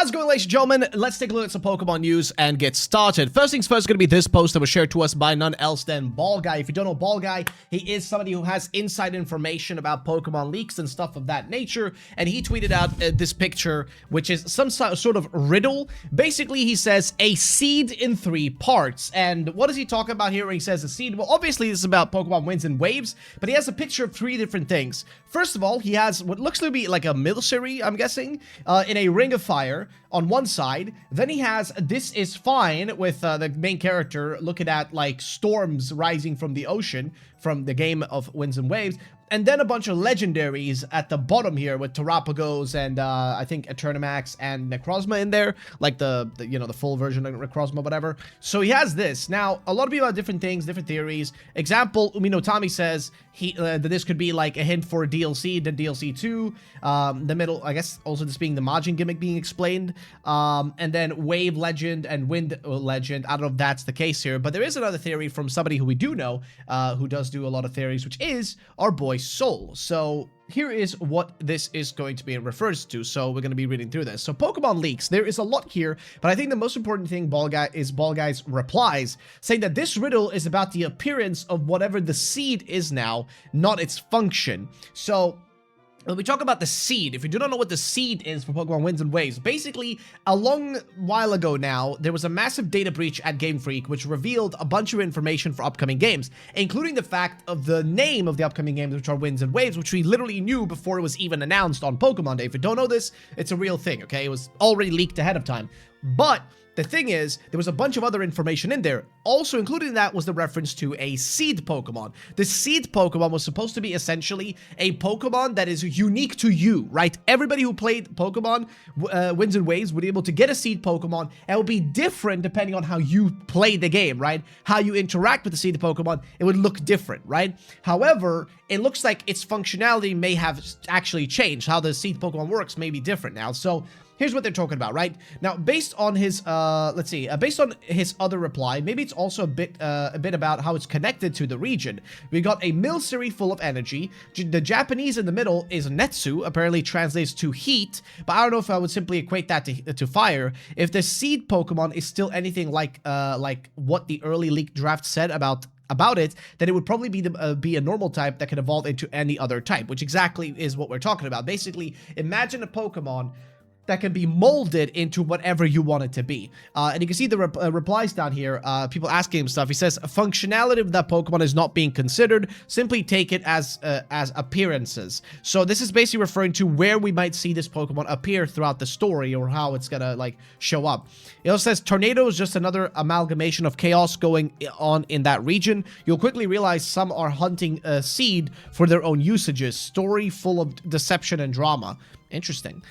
How's it going, ladies and gentlemen? Let's take a look at some Pokemon news and get started. First things first is going to be this post that was shared to us by none else than Ball Guy. If you don't know Ball Guy, he is somebody who has inside information about Pokemon leaks and stuff of that nature, and he tweeted out this picture, which is some sort of riddle. Basically, he says, a seed in 3 parts. And what is he talking about here when he says a seed? Well, obviously, this is about Pokemon Winds and Waves, but he has a picture of 3 different things. First of all, he has what looks to be like a Milcery, I'm guessing, in a Ring of Fire on one side. Then he has This Is Fine with the main character looking at like storms rising from the ocean from the game of Winds and Waves. And then a bunch of legendaries at the bottom here with Terapagos and I think Eternamax and Necrozma in there, like the full version of Necrozma, whatever. So he has this. Now, a lot of people have different things, different theories. Example, Uminotami says that this could be like a hint for DLC, then DLC 2. The middle, I guess, also this being the Majin gimmick being explained. And then Wave Legend and Wind Legend. I don't know if that's the case here, but there is another theory from somebody who we do know, who does do a lot of theories, which is our boy Soul. So here is what this is going to be refers to. So we're going to be reading through this. So Pokemon leaks. There is a lot here, but I think the most important thing Ball Guy's replies, saying that this riddle is about the appearance of whatever the seed is now, not its function. So when we talk about the seed, if you do not know what the seed is for Pokemon Winds and Waves, basically, a long while ago now, there was a massive data breach at Game Freak, which revealed a bunch of information for upcoming games, including the fact of the name of the upcoming games, which are Winds and Waves, which we literally knew before it was even announced on Pokemon Day. If you don't know this, it's a real thing, okay? It was already leaked ahead of time. But the thing is, there was a bunch of other information in there. Also included in that was the reference to a seed Pokemon. The seed Pokemon was supposed to be essentially a Pokemon that is unique to you, right? Everybody who played Pokemon Winds and Waves would be able to get a seed Pokemon, and it would be different depending on how you play the game, right? How you interact with the seed Pokemon, it would look different, right? However, it looks like its functionality may have actually changed. How the seed Pokemon works may be different now. So here's what they're talking about, right? Now, based on his, based on his other reply, maybe it's also a bit about how it's connected to the region. We got a Milcery full of energy. The Japanese in the middle is Netsu, apparently translates to heat, but I don't know if I would simply equate that to fire. If the seed Pokemon is still anything like what the early leak draft said about it, then it would probably be a normal type that can evolve into any other type, which exactly is what we're talking about. Basically, imagine a Pokemon that can be molded into whatever you want it to be. And you can see the replies down here, people asking him stuff. He says, functionality of that Pokemon is not being considered. Simply take it as appearances. So this is basically referring to where we might see this Pokemon appear throughout the story, or how it's gonna like show up. It also says, Tornado is just another amalgamation of chaos going on in that region. You'll quickly realize some are hunting a seed for their own usages. Story full of deception and drama. Interesting.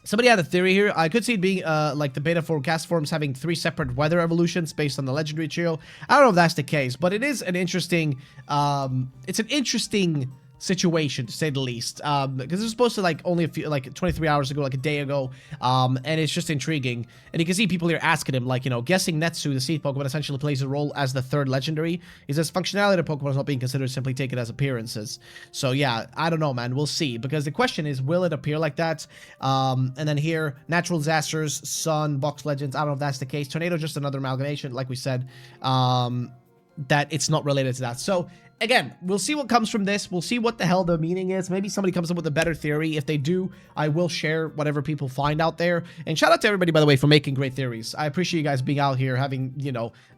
Somebody had a theory here. I could see it being like the beta forecast forms having 3 separate weather evolutions based on the legendary trio. I don't know if that's the case, but it is an interesting it's an interesting situation, to say the least, because it was supposed to like only a few, like 23 hours ago, like a day ago, and it's just intriguing. And you can see people here asking him, like, guessing Netsu, the seed Pokemon, essentially plays a role as the 3rd legendary. He says functionality of Pokemon is not being considered, simply take it as appearances. So yeah, I don't know, man, we'll see, because the question is, will it appear like that? And then here, natural disasters, sun, box legends, I don't know if that's the case. Tornado, just another amalgamation, like we said, that it's not related to that. So again, we'll see what comes from this. We'll see what the hell the meaning is. Maybe somebody comes up with a better theory. If they do, I will share whatever people find out there. And shout out to everybody, by the way, for making great theories. I appreciate you guys being out here having,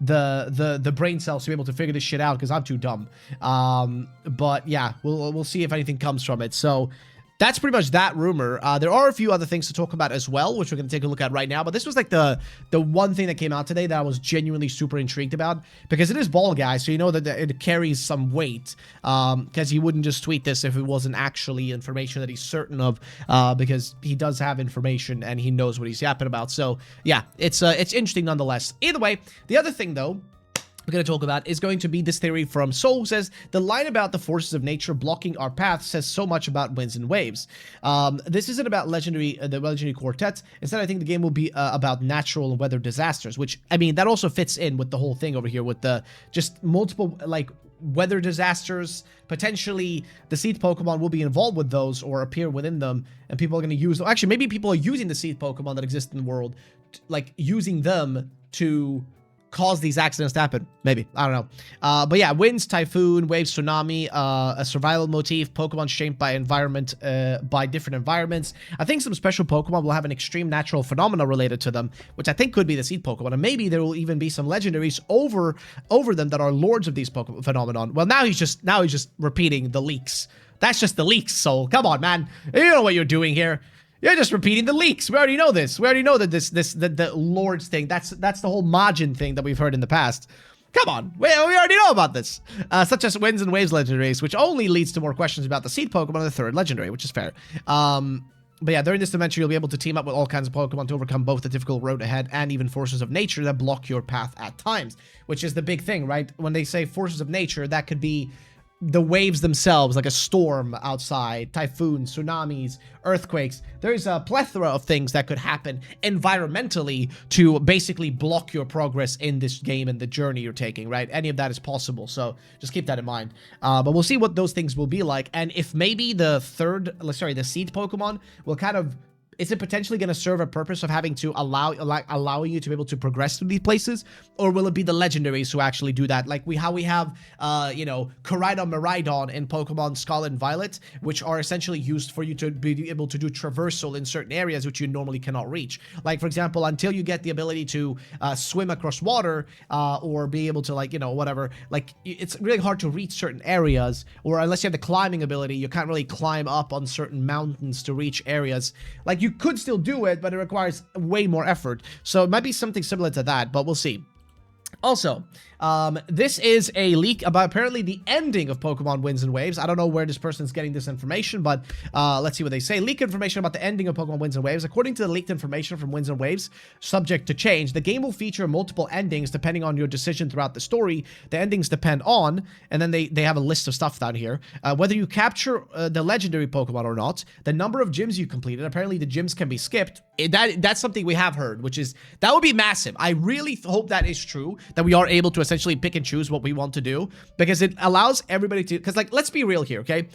the brain cells to be able to figure this shit out, because I'm too dumb. But yeah, we'll see if anything comes from it. So that's pretty much that rumor. There are a few other things to talk about as well, which we're going to take a look at right now. But this was like the one thing that came out today that I was genuinely super intrigued about, because it is Ball Guy, so you know that it carries some weight, because he wouldn't just tweet this if it wasn't actually information that he's certain of, because he does have information and he knows what he's yapping about. So yeah, it's interesting nonetheless. Either way, the other thing though we're going to talk about is going to be this theory from Soul, who says, the line about the forces of nature blocking our path says so much about Winds and Waves. This isn't about the legendary quartets. Instead, I think the game will be about natural and weather disasters, which, I mean, that also fits in with the whole thing over here with the just multiple, like, weather disasters. Potentially, the seed Pokemon will be involved with those or appear within them, and people are going to use them. Actually, maybe people are using the seed Pokemon that exist in the world, like using them to cause these accidents to happen. Maybe. I don't know. But yeah, winds, typhoon, waves, tsunami, a survival motif, Pokemon shaped by environment, by different environments. I think some special Pokemon will have an extreme natural phenomena related to them, which I think could be the seed Pokemon. And maybe there will even be some legendaries over them that are lords of these Pokemon phenomenon. Well, now he's just repeating the leaks. That's just the leaks, so come on, man. You know what you're doing here. You're just repeating the leaks. We already know this. We already know that the Lords thing, that's the whole Majin thing that we've heard in the past. Come on. We already know about this. Such as Winds and Waves legendaries, which only leads to more questions about the seed Pokemon and the third legendary, which is fair. But yeah, during this dimension, you'll be able to team up with all kinds of Pokemon to overcome both the difficult road ahead and even forces of nature that block your path at times, which is the big thing, right? When they say forces of nature, that could be the waves themselves, like a storm outside, typhoons, tsunamis, earthquakes. There's a plethora of things that could happen environmentally to basically block your progress in this game and the journey you're taking, right? Any of that is possible, so just keep that in mind. But we'll see what those things will be like, and if maybe the seed Pokemon will kind of... Is it potentially going to serve a purpose of having to allowing you to be able to progress through these places? Or will it be the legendaries who actually do that? Like how we have, you know, Koraidon, Miraidon in Pokemon Scarlet and Violet, which are essentially used for you to be able to do traversal in certain areas which you normally cannot reach. Like, for example, until you get the ability to swim across water or be able to, like, you know, whatever, like, it's really hard to reach certain areas, or unless you have the climbing ability, you can't really climb up on certain mountains to reach areas. Like, you could still do it, but it requires way more effort. So it might be something similar to that, but we'll see. Also, this is a leak about apparently the ending of Pokemon Winds and Waves. I don't know where this person's getting this information, but let's see what they say. Leak information about the ending of Pokemon Winds and Waves. According to the leaked information from Winds and Waves, subject to change, the game will feature multiple endings depending on your decision throughout the story. The endings depend on, and then they have a list of stuff down here, whether you capture the legendary Pokemon or not, the number of gyms you completed. Apparently the gyms can be skipped. That's something we have heard, which is, that would be massive. I really hope that is true, that we are able to essentially pick and choose what we want to do, because it allows everybody to, because, like, let's be real here, okay?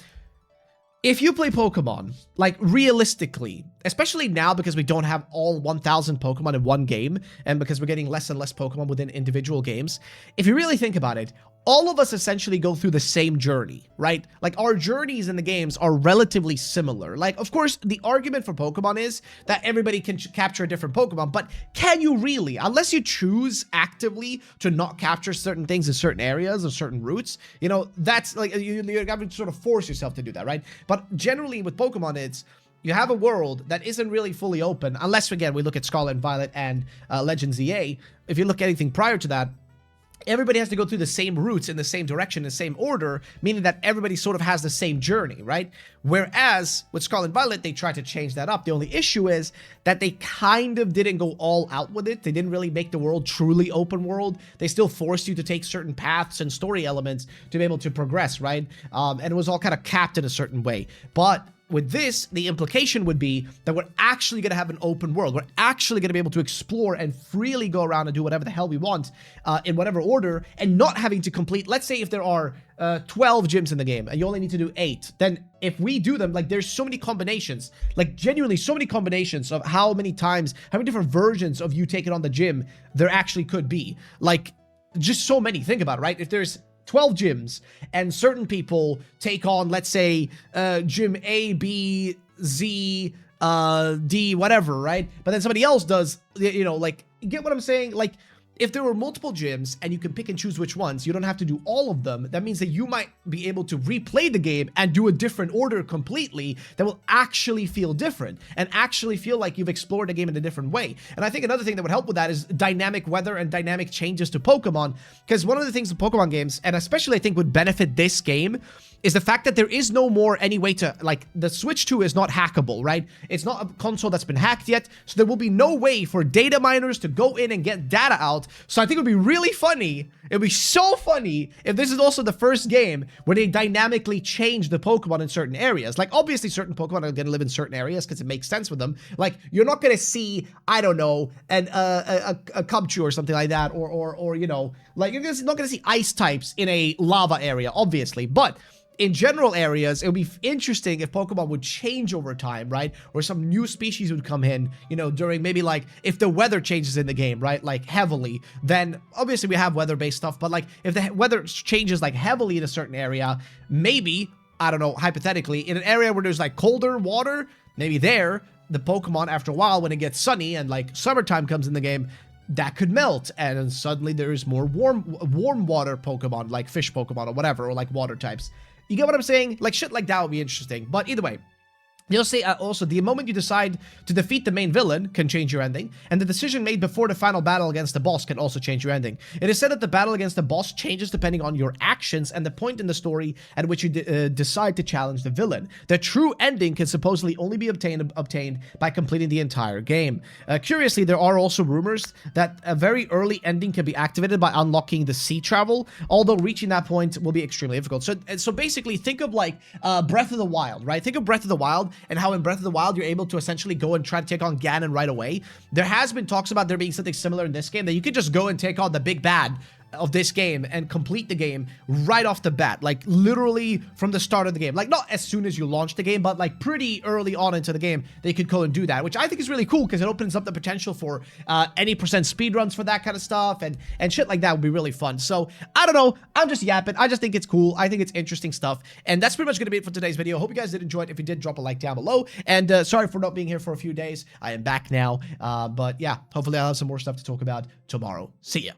If you play Pokemon, like, realistically, especially now because we don't have all 1,000 Pokemon in one game, and because we're getting less and less Pokemon within individual games, if you really think about it, all of us essentially go through the same journey, right? Like, our journeys in the games are relatively similar. Like, of course, the argument for Pokemon is that everybody can capture a different Pokemon, but can you really? Unless you choose actively to not capture certain things in certain areas or certain routes, you know, that's like, you're having to sort of force yourself to do that, right? But generally with Pokemon, it's, you have a world that isn't really fully open, unless, again, we look at Scarlet and Violet and Legends ZA. If you look at anything prior to that, everybody has to go through the same routes in the same direction, the same order, meaning that everybody sort of has the same journey, right? Whereas with Scarlet and Violet, they tried to change that up. The only issue is that they kind of didn't go all out with it. They didn't really make the world truly open world. They still forced you to take certain paths and story elements to be able to progress, right? And it was all kind of capped in a certain way. But with this, the implication would be that we're actually going to have an open world. We're actually going to be able to explore and freely go around and do whatever the hell we want in whatever order, and not having to complete, let's say if there are 12 gyms in the game and you only need to do 8, then if we do them, like, there's so many combinations, like, genuinely so many combinations of how many times, how many different versions of you taking on the gym there actually could be. Like, just so many. Think about it, right? If there's 12 gyms, and certain people take on, let's say, gym A, B, Z, D, whatever, right? But then somebody else does, you know, like, you get what I'm saying? Like, if there were multiple gyms and you can pick and choose which ones, you don't have to do all of them. That means that you might be able to replay the game and do a different order completely that will actually feel different and actually feel like you've explored the game in a different way. And I think another thing that would help with that is dynamic weather and dynamic changes to Pokemon, because one of the things in Pokemon games, and especially I think would benefit this game, is the fact that there is no more any way to, like, the Switch 2 is not hackable, right? It's not a console that's been hacked yet, so there will be no way for data miners to go in and get data out So I think it would be really funny. It would be so funny if this is also the first game where they dynamically change the Pokemon in certain areas. Like, obviously, certain Pokemon are going to live in certain areas because it makes sense with them. Like, you're not going to see, I don't know, a Cubchoo or something like that, or you know, like, you're not going to see ice types in a lava area, obviously. But in general areas, it would be interesting if Pokemon would change over time, right? Or some new species would come in, you know, during maybe like if the weather changes in the game, right? Like heavily, then obviously we have weather-based stuff, but like if the weather changes like heavily in a certain area, maybe, I don't know, hypothetically, in an area where there's like colder water, maybe there, the Pokemon after a while when it gets sunny and like summertime comes in the game, that could melt, and then suddenly there's more warm water Pokemon, like fish Pokemon or whatever, or like water types. You get what I'm saying? Like, shit like that would be interesting. But either way, you'll say also, the moment you decide to defeat the main villain can change your ending, and the decision made before the final battle against the boss can also change your ending. It is said that the battle against the boss changes depending on your actions and the point in the story at which you decide to challenge the villain. The true ending can supposedly only be obtained by completing the entire game. Curiously, there are also rumors that a very early ending can be activated by unlocking the sea travel, although reaching that point will be extremely difficult. So basically, think of like Breath of the Wild, right? Think of Breath of the Wild, and how in Breath of the Wild you're able to essentially go and try to take on Ganon right away. There has been talks about there being something similar in this game, that you could just go and take on the big bad of this game and complete the game right off the bat, like literally from the start of the game. Like, not as soon as you launch the game, but like pretty early on into the game, they could go and do that, which I think is really cool because it opens up the potential for any percent speedruns for that kind of stuff, and shit like that would be really fun. So, I don't know, I'm just yapping. I just think it's cool. I think it's interesting stuff, and that's pretty much going to be it for today's video. Hope you guys did enjoy it. If you did, drop a like down below, and sorry for not being here for a few days. I am back now, but yeah, hopefully I'll have some more stuff to talk about tomorrow. See ya.